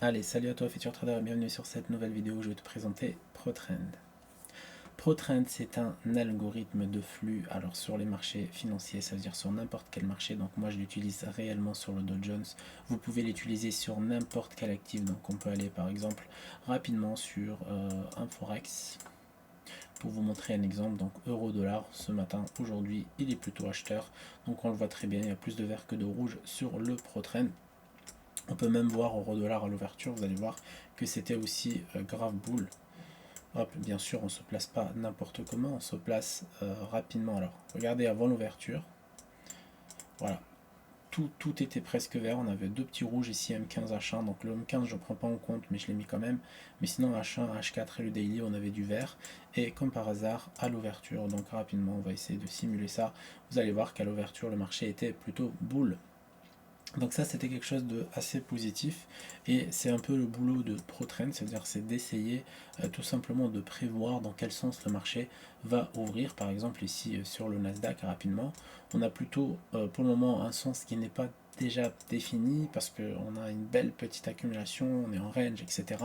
Allez, salut à toi Future Trader et bienvenue sur cette nouvelle vidéo où je vais te présenter ProTrend. ProTrend, c'est un algorithme de flux, alors sur les marchés financiers, ça veut dire sur n'importe quel marché, donc moi je l'utilise réellement sur le Dow Jones. Vous pouvez l'utiliser sur n'importe quel actif, donc on peut aller par exemple rapidement sur un Forex. Pour vous montrer un exemple, donc euro-dollar, ce matin, aujourd'hui, il est plutôt acheteur, donc on le voit très bien, il y a plus de vert que de rouge sur le ProTrend. On peut même voir euro-dollar à l'ouverture, vous allez voir que c'était aussi grave boule. Hop, bien sûr, on ne se place pas n'importe comment, on se place rapidement. Alors, regardez avant l'ouverture, voilà, tout était presque vert. On avait deux petits rouges ici, M15, H1. Donc le M15, je ne prends pas en compte, mais je l'ai mis quand même. Mais sinon, H1, H4 et le daily, on avait du vert. Et comme par hasard, à l'ouverture, donc rapidement, on va essayer de simuler ça. Vous allez voir qu'à l'ouverture, le marché était plutôt boule. Donc ça, c'était quelque chose de assez positif et c'est un peu le boulot de ProTrend, c'est-à-dire c'est d'essayer tout simplement de prévoir dans quel sens le marché va ouvrir. Par exemple ici sur le Nasdaq rapidement, on a plutôt pour le moment un sens qui n'est pas déjà défini parce qu'on a une belle petite accumulation, on est en range, etc.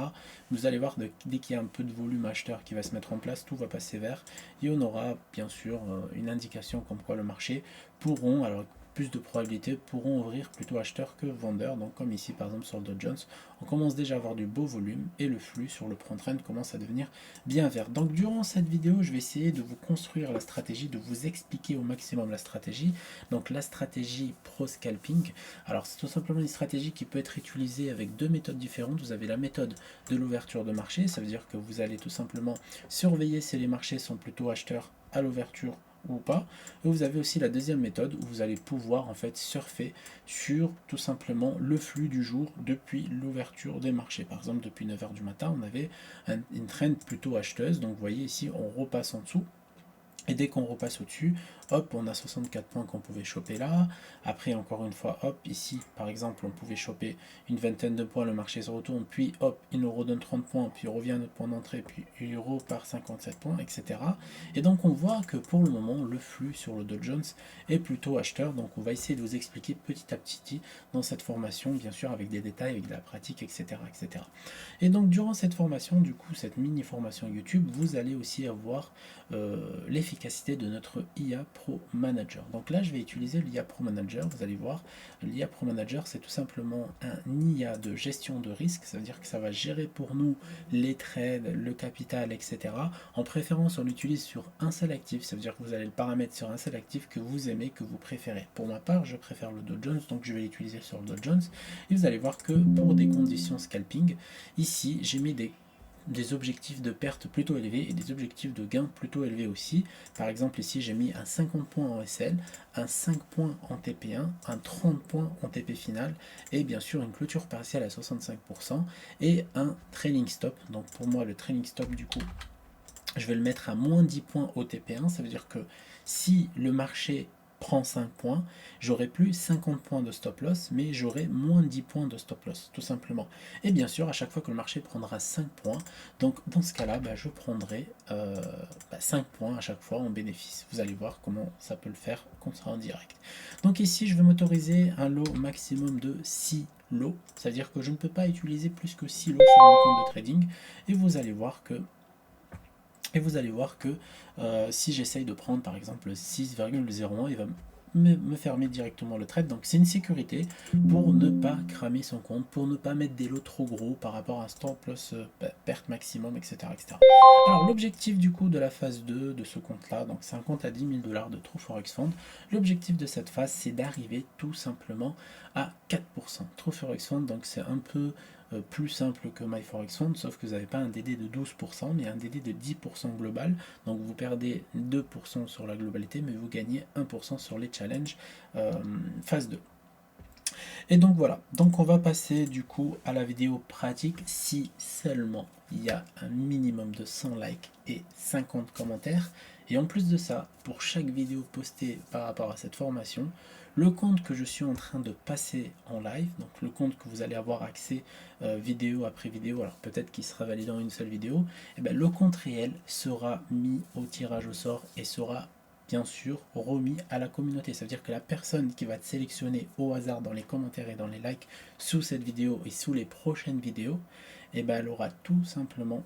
Vous allez voir, dès qu'il y a un peu de volume acheteur qui va se mettre en place, tout va passer vert et on aura bien sûr une indication comme quoi le marché pourront, alors plus de probabilités, pourront ouvrir plutôt acheteurs que vendeurs. Donc comme ici par exemple sur le Dow Jones, on commence déjà à avoir du beau volume et le flux sur le ProTrend commence à devenir bien vert. Donc durant cette vidéo, je vais essayer de vous construire la stratégie, de vous expliquer au maximum la stratégie. Donc la stratégie pro scalping. Alors c'est tout simplement une stratégie qui peut être utilisée avec deux méthodes différentes. Vous avez la méthode de l'ouverture de marché, ça veut dire que vous allez tout simplement surveiller si les marchés sont plutôt acheteurs à l'ouverture ou pas. Et vous avez aussi la deuxième méthode où vous allez pouvoir en fait surfer sur tout simplement le flux du jour depuis l'ouverture des marchés. Par exemple, depuis 9h du matin, on avait une trend plutôt acheteuse. Donc vous voyez ici, on repasse en dessous. Et dès qu'on repasse au-dessus, hop, on a 64 points qu'on pouvait choper là. Après, encore une fois, hop, ici, par exemple, on pouvait choper une vingtaine de points, le marché se retourne, puis hop, il nous redonne 30 points, puis il revient à notre point d'entrée, puis il repart 57 points, etc. Et donc, on voit que pour le moment, le flux sur le Dow Jones est plutôt acheteur. Donc, on va essayer de vous expliquer petit à petit dans cette formation, bien sûr, avec des détails, avec de la pratique, etc. etc. Et donc, durant cette formation, du coup, cette mini formation YouTube, vous allez aussi avoir l'efficacité de notre IA Pro Manager. Donc là, je vais utiliser l'IA Pro Manager. Vous allez voir, l'IA Pro Manager, c'est tout simplement un IA de gestion de risque. Ça veut dire que ça va gérer pour nous les trades, le capital, etc. En préférence, on l'utilise sur un seul actif. Ça veut dire que vous allez le paramètre sur un seul actif que vous aimez, que vous préférez. Pour ma part, je préfère le Dow Jones, donc je vais l'utiliser sur le Dow Jones. Et vous allez voir que pour des conditions scalping, ici, j'ai mis des objectifs de perte plutôt élevés et des objectifs de gain plutôt élevés aussi. Par exemple, ici, j'ai mis un 50 points en SL, un 5 points en TP1, un 30 points en TP final et bien sûr une clôture partielle à 65% et un trailing stop. Donc pour moi, le trailing stop, du coup, je vais le mettre à moins 10 points au TP1. Ça veut dire que si le marché prend 5 points, j'aurai plus 50 points de stop loss, mais j'aurai moins 10 points de stop loss, tout simplement. Et bien sûr, à chaque fois que le marché prendra 5 points, donc dans ce cas-là, je prendrai 5 points à chaque fois en bénéfice. Vous allez voir comment ça peut le faire quand on sera en direct. Donc ici, je vais m'autoriser un lot maximum de 6 lots, c'est-à-dire que je ne peux pas utiliser plus que 6 lots sur mon compte de trading, et vous allez voir que si j'essaye de prendre par exemple 6,01, il va me fermer directement le trade. Donc c'est une sécurité pour ne pas cramer son compte, pour ne pas mettre des lots trop gros par rapport à un stop loss perte maximum, etc., etc. Alors l'objectif du coup de la phase 2 de ce compte là, donc c'est un compte à 10 000 $ de True Forex Fund. L'objectif de cette phase, c'est d'arriver tout simplement à 4%. True Forex Fund, donc c'est un peu plus simple que MyForexFund, sauf que vous n'avez pas un DD de 12%, mais un DD de 10% global. Donc vous perdez 2% sur la globalité, mais vous gagnez 1% sur les challenges phase 2. Et donc voilà, donc on va passer du coup à la vidéo pratique si seulement il y a un minimum de 100 likes et 50 commentaires. Et en plus de ça, pour chaque vidéo postée par rapport à cette formation, le compte que je suis en train de passer en live, donc le compte que vous allez avoir accès vidéo après vidéo, alors peut-être qu'il sera validé en une seule vidéo, et bien le compte réel sera mis au tirage au sort et sera bien sûr remis à la communauté. Ça veut dire que la personne qui va te sélectionner au hasard dans les commentaires et dans les likes sous cette vidéo et sous les prochaines vidéos, et ben elle aura tout simplement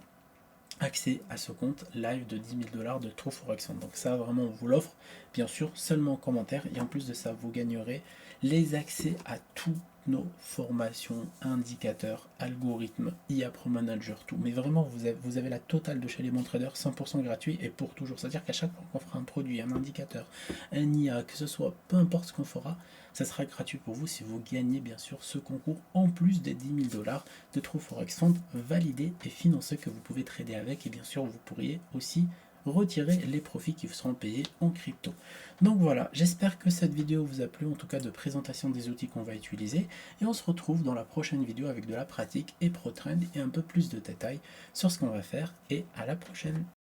accès à ce compte live de 10 000 $ de True Forex Fund. Donc ça vraiment on vous l'offre bien sûr seulement en commentaire, et en plus de ça vous gagnerez les accès à tous nos formations, indicateurs, algorithmes, IA Pro Manager, tout. Mais vraiment vous avez la totale de chez les traders 100% gratuit et pour toujours. C'est-à-dire qu'à chaque fois qu'on fera un produit, un indicateur, un IA, que ce soit peu importe ce qu'on fera, ça sera gratuit pour vous si vous gagnez bien sûr ce concours en plus des 10 000 $ de True Forex Fund validé et financé que vous pouvez trader avec, et bien sûr vous pourriez aussi retirer les profits qui vous seront payés en crypto. Donc voilà, j'espère que cette vidéo vous a plu, en tout cas de présentation des outils qu'on va utiliser, et on se retrouve dans la prochaine vidéo avec de la pratique et ProTrend et un peu plus de détails sur ce qu'on va faire, et à la prochaine.